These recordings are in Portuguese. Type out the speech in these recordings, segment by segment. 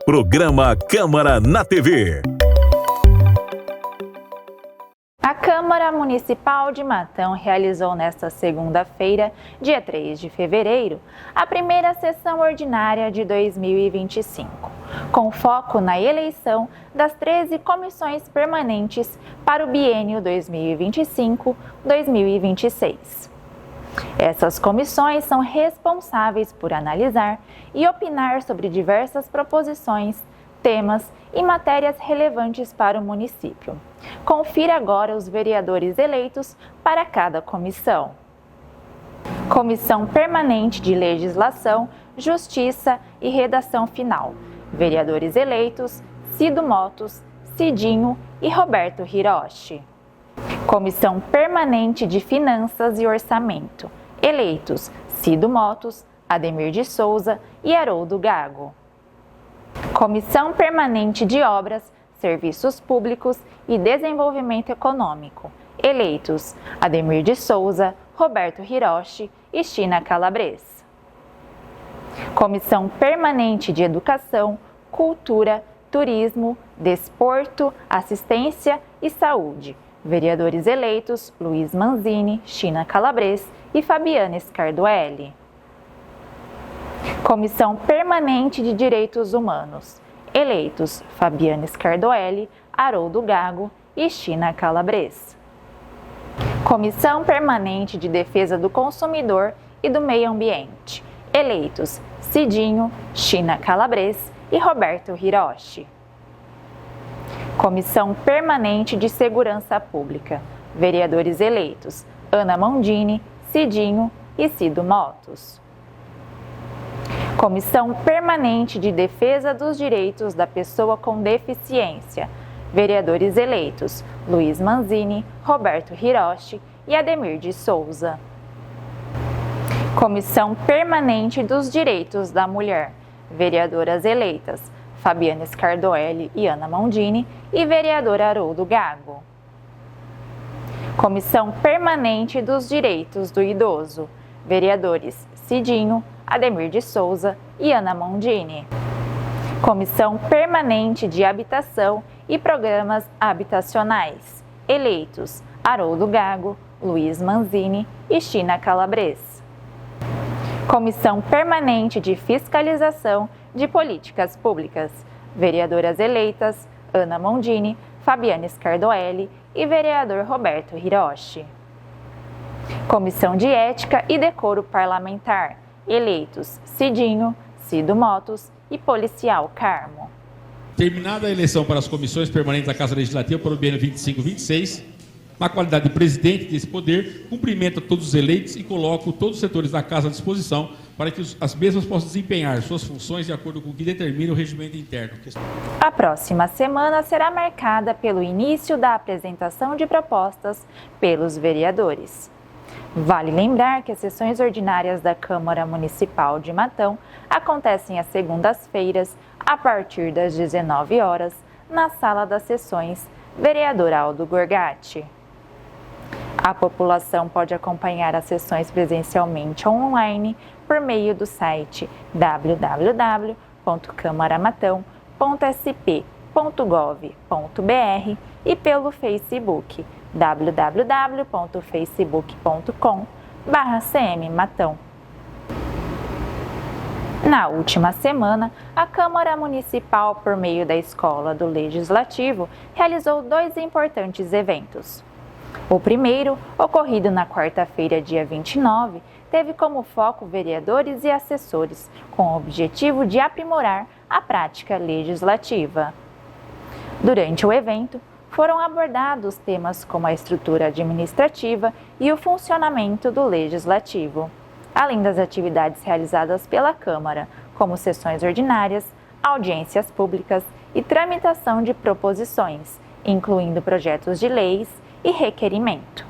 Programa Câmara na TV. A Câmara Municipal de Matão realizou nesta segunda-feira, dia 3 de fevereiro, a primeira sessão ordinária de 2025, com foco na eleição das 13 comissões permanentes para o biênio 2025-2026. Essas comissões são responsáveis por analisar e opinar sobre diversas proposições, temas e matérias relevantes para o município. Confira agora os vereadores eleitos para cada comissão. Comissão Permanente de Legislação, Justiça e Redação Final. Vereadores eleitos: Cido Motos, Cidinho e Roberto Hiroshi. Comissão Permanente de Finanças e Orçamento. Eleitos: Cido Motos, Ademir de Souza e Haroldo Gago. Comissão Permanente de Obras, Serviços Públicos e Desenvolvimento Econômico. Eleitos: Ademir de Souza, Roberto Hiroshi e China Calabres. Comissão Permanente de Educação, Cultura, Turismo, Desporto, Assistência e Saúde. Vereadores eleitos: Luiz Manzini, China Calabres e Fabiana Scardoelli. Comissão Permanente de Direitos Humanos. Eleitos: Fabiana Scardoelli, Haroldo Gago e China Calabres. Comissão Permanente de Defesa do Consumidor e do Meio Ambiente. Eleitos: Cidinho, China Calabres e Roberto Hiroshi. Comissão Permanente de Segurança Pública. Vereadores eleitos: Ana Mondini, Cidinho e Cido Motos. Comissão Permanente de Defesa dos Direitos da Pessoa com Deficiência. Vereadores eleitos: Luiz Manzini, Roberto Hiroshi e Ademir de Souza. Comissão Permanente dos Direitos da Mulher. Vereadoras eleitas: Fabiana Scardoelli e Ana Mondini e vereador Haroldo Gago. Comissão Permanente dos Direitos do Idoso. Vereadores Cidinho, Ademir de Souza e Ana Mondini. Comissão Permanente de Habitação e Programas Habitacionais. Eleitos: Haroldo Gago, Luiz Manzini e China Calabres. Comissão Permanente de Fiscalização de Políticas Públicas. Vereadoras eleitas: Ana Mondini, Fabiana Scardoelli e vereador Roberto Hiroshi. Comissão de Ética e Decoro Parlamentar. Eleitos: Cidinho, Cido Motos e Policial Carmo. Terminada a eleição para as comissões permanentes da Casa Legislativa para o biênio 25-26, na qualidade de presidente desse poder, cumprimento a todos os eleitos e coloco todos os setores da Casa à disposição para que as mesmas possam desempenhar suas funções de acordo com o que determina o regimento interno. A próxima semana será marcada pelo início da apresentação de propostas pelos vereadores. Vale lembrar que as sessões ordinárias da Câmara Municipal de Matão acontecem às segundas-feiras, a partir das 19 horas, na Sala das Sessões Vereador Aldo Gorgatti. A população pode acompanhar as sessões presencialmente ou online por meio do site www.câmaramatão.sp.gov.br e pelo Facebook www.facebook.com/cmmatão. Na última semana, a Câmara Municipal, por meio da Escola do Legislativo, realizou 2 importantes eventos. O primeiro, ocorrido na quarta-feira, dia 29, teve como foco vereadores e assessores, com o objetivo de aprimorar a prática legislativa. Durante o evento, foram abordados temas como a estrutura administrativa e o funcionamento do Legislativo, além das atividades realizadas pela Câmara, como sessões ordinárias, audiências públicas e tramitação de proposições, incluindo projetos de leis e requerimento.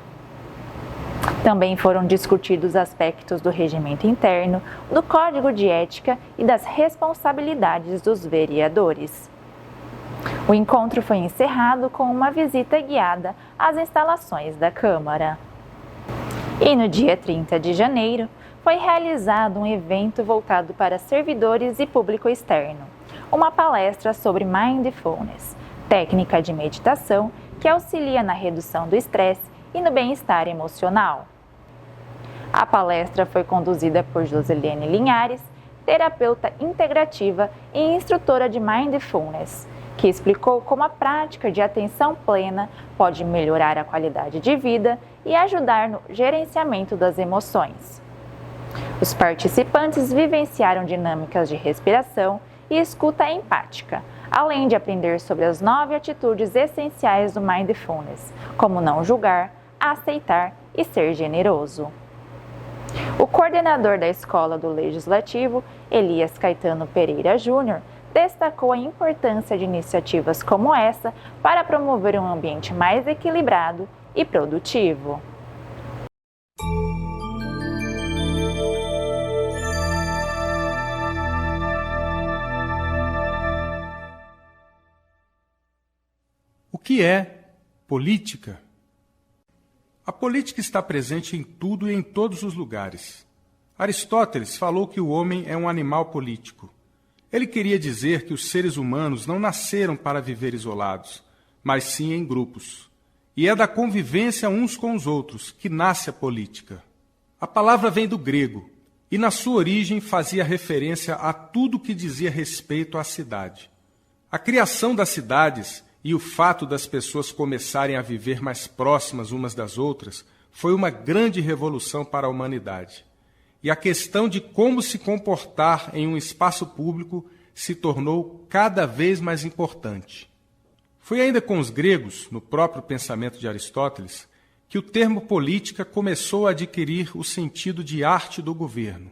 Também foram discutidos aspectos do regimento interno, do Código de Ética e das responsabilidades dos vereadores. O encontro foi encerrado com uma visita guiada às instalações da Câmara. E no dia 30 de janeiro, foi realizado um evento voltado para servidores e público externo, uma palestra sobre Mindfulness, técnica de meditação que auxilia na redução do estresse e no bem-estar emocional. A palestra foi conduzida por Joselene Linhares, terapeuta integrativa e instrutora de Mindfulness, que explicou como a prática de atenção plena pode melhorar a qualidade de vida e ajudar no gerenciamento das emoções. Os participantes vivenciaram dinâmicas de respiração e escuta empática, além de aprender sobre as 9 atitudes essenciais do Mindfulness, como não julgar, aceitar e ser generoso. O coordenador da Escola do Legislativo, Elias Caetano Pereira Júnior, destacou a importância de iniciativas como essa para promover um ambiente mais equilibrado e produtivo. O que é política? A política está presente em tudo e em todos os lugares. Aristóteles falou que o homem é um animal político. Ele queria dizer que os seres humanos não nasceram para viver isolados, mas sim em grupos. E é da convivência uns com os outros que nasce a política. A palavra vem do grego e, na sua origem, fazia referência a tudo que dizia respeito à cidade. A criação das cidades e o fato das pessoas começarem a viver mais próximas umas das outras foi uma grande revolução para a humanidade. E a questão de como se comportar em um espaço público se tornou cada vez mais importante. Foi ainda com os gregos, no próprio pensamento de Aristóteles, que o termo política começou a adquirir o sentido de arte do governo,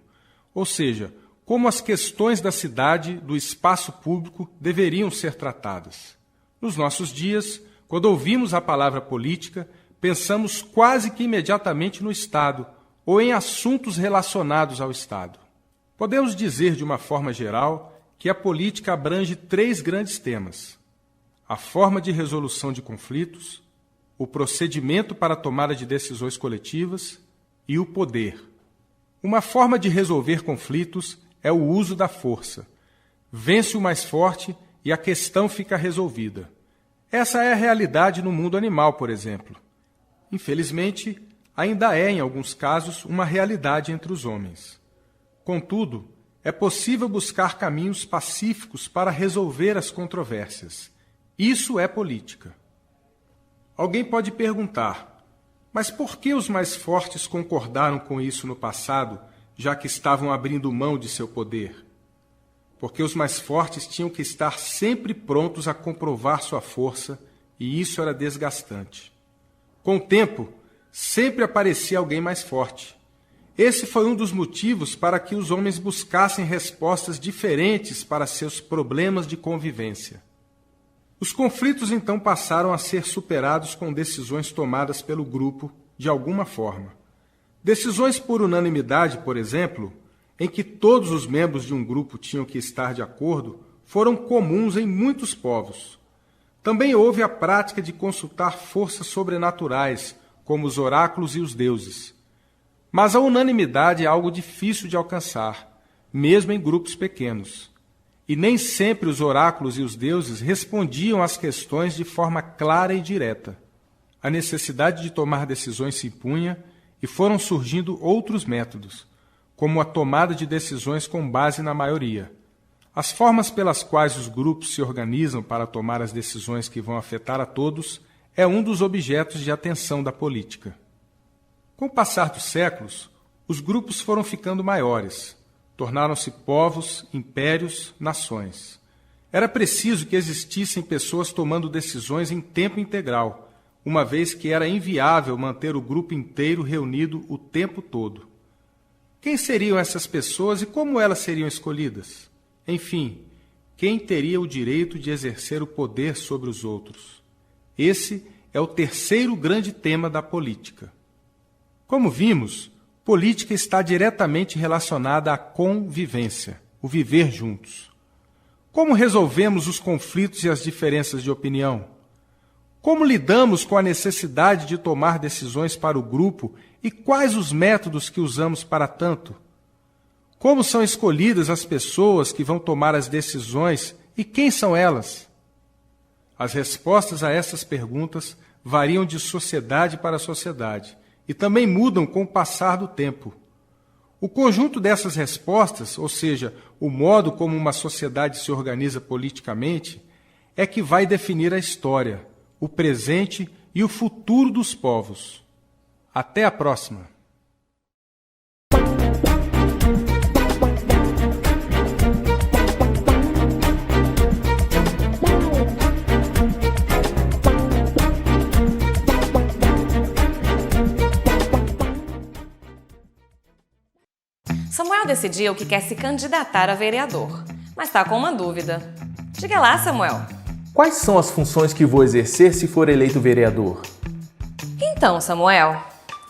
ou seja, como as questões da cidade, do espaço público, deveriam ser tratadas. Nos nossos dias, quando ouvimos a palavra política, pensamos quase que imediatamente no Estado ou em assuntos relacionados ao Estado. Podemos dizer de uma forma geral que a política abrange 3 grandes temas: a forma de resolução de conflitos, o procedimento para a tomada de decisões coletivas e o poder. Uma forma de resolver conflitos é o uso da força. Vence o mais forte e a questão fica resolvida. Essa é a realidade no mundo animal, por exemplo. Infelizmente, ainda é, em alguns casos, uma realidade entre os homens. Contudo, é possível buscar caminhos pacíficos para resolver as controvérsias. Isso é política. Alguém pode perguntar, mas por que os mais fortes concordaram com isso no passado, já que estavam abrindo mão de seu poder? Porque os mais fortes tinham que estar sempre prontos a comprovar sua força, e isso era desgastante. Com o tempo, sempre aparecia alguém mais forte. Esse foi um dos motivos para que os homens buscassem respostas diferentes para seus problemas de convivência. Os conflitos então passaram a ser superados com decisões tomadas pelo grupo de alguma forma. Decisões por unanimidade, por exemplo, em que todos os membros de um grupo tinham que estar de acordo, foram comuns em muitos povos. Também houve a prática de consultar forças sobrenaturais, como os oráculos e os deuses. Mas a unanimidade é algo difícil de alcançar, mesmo em grupos pequenos. E nem sempre os oráculos e os deuses respondiam às questões de forma clara e direta. A necessidade de tomar decisões se impunha e foram surgindo outros métodos, como a tomada de decisões com base na maioria. As formas pelas quais os grupos se organizam para tomar as decisões que vão afetar a todos é um dos objetos de atenção da política. Com o passar dos séculos, os grupos foram ficando maiores, tornaram-se povos, impérios, nações. Era preciso que existissem pessoas tomando decisões em tempo integral, uma vez que era inviável manter o grupo inteiro reunido o tempo todo. Quem seriam essas pessoas e como elas seriam escolhidas? Enfim, quem teria o direito de exercer o poder sobre os outros? Esse é o terceiro grande tema da política. Como vimos, política está diretamente relacionada à convivência, o viver juntos. Como resolvemos os conflitos e as diferenças de opinião? Como lidamos com a necessidade de tomar decisões para o grupo e quais os métodos que usamos para tanto? Como são escolhidas as pessoas que vão tomar as decisões E quem são elas? As respostas a essas perguntas variam de sociedade para sociedade e também mudam com o passar do tempo. O conjunto dessas respostas, ou seja, o modo como uma sociedade se organiza politicamente, é que vai definir a história, o presente e o futuro dos povos. Até a próxima! Samuel decidiu que quer se candidatar a vereador, mas está com uma dúvida. Diga lá, Samuel. Quais são as funções que vou exercer se for eleito vereador? Então, Samuel,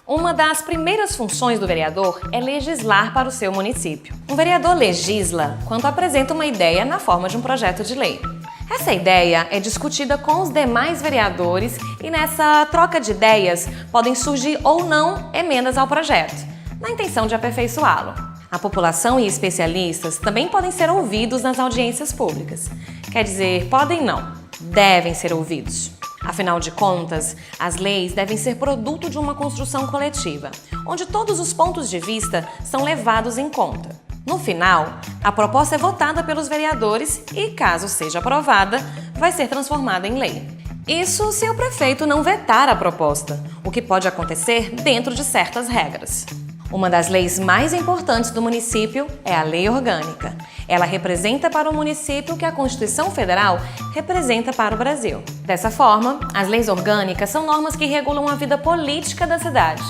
uma das primeiras funções do vereador é legislar para o seu município. Um vereador legisla quando apresenta uma ideia na forma de um projeto de lei. Essa ideia é discutida com os demais vereadores e nessa troca de ideias podem surgir ou não emendas ao projeto, na intenção de aperfeiçoá-lo. A população e especialistas também podem ser ouvidos nas audiências públicas. Quer dizer, podem não, devem ser ouvidos. Afinal de contas, as leis devem ser produto de uma construção coletiva, onde todos os pontos de vista são levados em conta. No final, a proposta é votada pelos vereadores e, caso seja aprovada, vai ser transformada em lei. Isso se o prefeito não vetar a proposta, o que pode acontecer dentro de certas regras. Uma das leis mais importantes do município é a Lei Orgânica. Ela representa para o município o que a Constituição Federal representa para o Brasil. Dessa forma, as leis orgânicas são normas que regulam a vida política da cidade.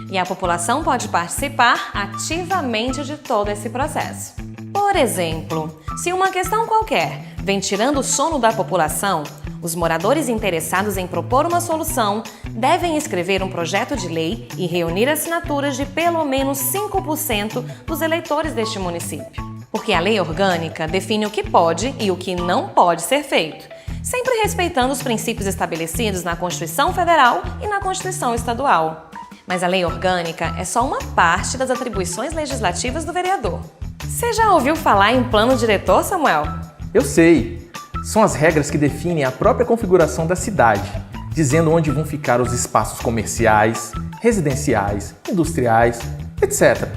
E a população pode participar ativamente de todo esse processo. Por exemplo, se uma questão qualquer vem tirando o sono da população, os moradores interessados em propor uma solução devem escrever um projeto de lei e reunir assinaturas de pelo menos 5% dos eleitores deste município. Porque a lei orgânica define o que pode e o que não pode ser feito, sempre respeitando os princípios estabelecidos na Constituição Federal e na Constituição Estadual. Mas a lei orgânica é só uma parte das atribuições legislativas do vereador. Você já ouviu falar em plano diretor, Samuel? Eu sei. São as regras que definem a própria configuração da cidade, dizendo onde vão ficar os espaços comerciais, residenciais, industriais, etc.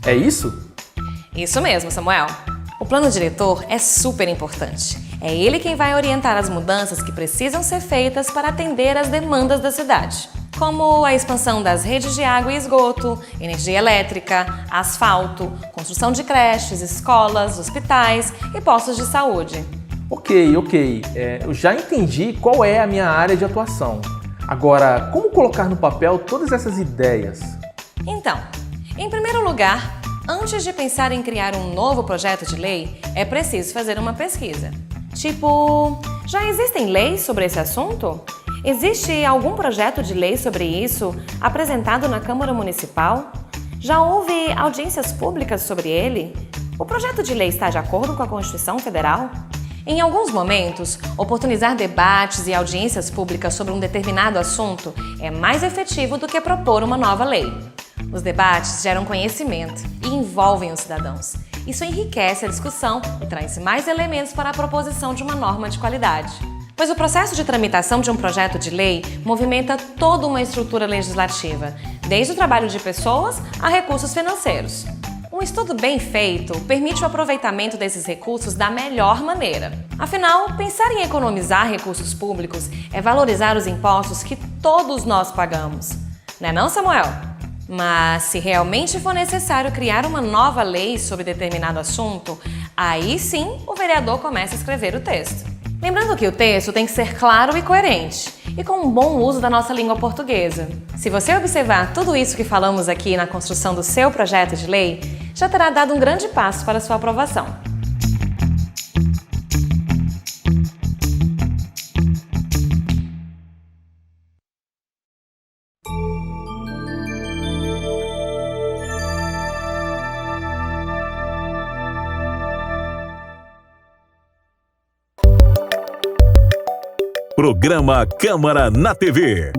É isso? Isso mesmo, Samuel. O plano diretor é super importante. É ele quem vai orientar as mudanças que precisam ser feitas para atender às demandas da cidade, como a expansão das redes de água e esgoto, energia elétrica, asfalto, construção de creches, escolas, hospitais e postos de saúde. Ok. Eu já entendi qual é a minha área de atuação. Agora, como colocar no papel todas essas ideias? Então, em primeiro lugar, antes de pensar em criar um novo projeto de lei, é preciso fazer uma pesquisa. Tipo, já existem leis sobre esse assunto? Existe algum projeto de lei sobre isso apresentado na Câmara Municipal? Já houve audiências públicas sobre ele? O projeto de lei está de acordo com a Constituição Federal? Em alguns momentos, oportunizar debates e audiências públicas sobre um determinado assunto é mais efetivo do que propor uma nova lei. Os debates geram conhecimento e envolvem os cidadãos. Isso enriquece a discussão e traz mais elementos para a proposição de uma norma de qualidade. Pois o processo de tramitação de um projeto de lei movimenta toda uma estrutura legislativa, desde o trabalho de pessoas a recursos financeiros. Um estudo bem feito permite o aproveitamento desses recursos da melhor maneira. Afinal, pensar em economizar recursos públicos é valorizar os impostos que todos nós pagamos. Não é não, Samuel? Mas se realmente for necessário criar uma nova lei sobre determinado assunto, aí sim o vereador começa a escrever o texto. Lembrando que o texto tem que ser claro e coerente, e com um bom uso da nossa língua portuguesa. Se você observar tudo isso que falamos aqui na construção do seu projeto de lei, já terá dado um grande passo para a sua aprovação. Programa Câmara na TV.